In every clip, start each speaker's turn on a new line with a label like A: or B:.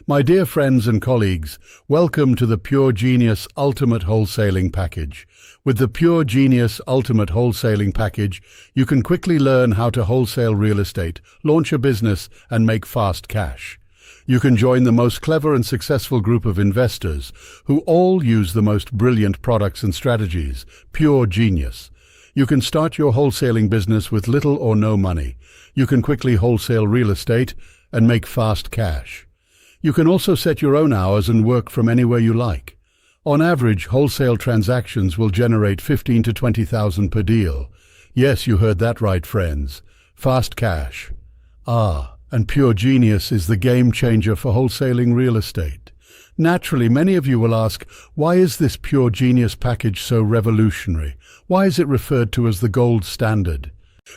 A: My dear friends and colleagues, welcome to the Pure Genius Ultimate Wholesaling Package. With the Pure Genius Ultimate Wholesaling Package, you can quickly learn how to wholesale real estate, launch a business, and make fast cash. You can join the most clever and successful group of investors who all use the most brilliant products and strategies, Pure Genius. You can start your wholesaling business with little or no money. You can quickly wholesale real estate and make fast cash. You can also set your own hours and work from anywhere you like. On average, wholesale transactions will generate 15 to 20,000 per deal. Yes, you heard that right, friends. Fast cash. And Pure Genius is the game changer for wholesaling real estate. Naturally, many of you will ask, why is this Pure Genius package so revolutionary? Why is it referred to as the gold standard?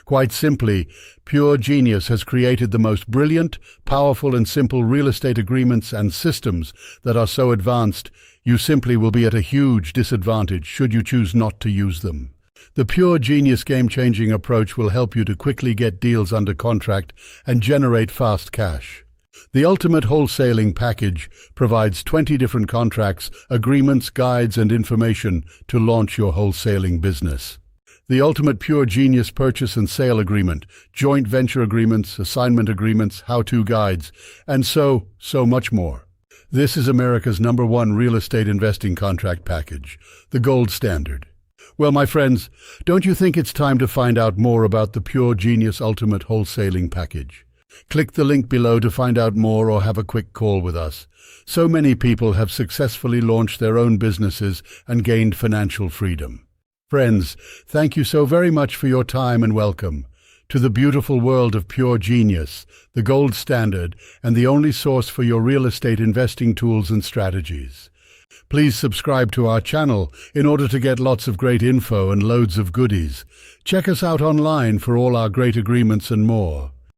A: Quite simply, Pure Genius has created the most brilliant, powerful and simple real estate agreements and systems that are so advanced, you simply will be at a huge disadvantage should you choose not to use them. The Pure Genius game-changing approach will help you to quickly get deals under contract and generate fast cash. The Ultimate Wholesaling Package provides 20 different contracts, agreements, guides, and information to launch your wholesaling business. The Ultimate Pure Genius Purchase and Sale Agreement, joint venture agreements, assignment agreements, how-to guides, and so much more. This is America's #1 real estate investing contract package, the gold standard. Well, my friends, don't you think it's time to find out more about the Pure Genius Ultimate Wholesaling Package? Click the link below to find out more or have a quick call with us. So many people have successfully launched their own businesses and gained financial freedom. Friends, thank you so very much for your time and welcome to the beautiful world of Pure Genius, the gold standard and the only source for your real estate investing tools and strategies. Please subscribe to our channel in order to get lots of great info and loads of goodies. Check us out online for all our great agreements and more.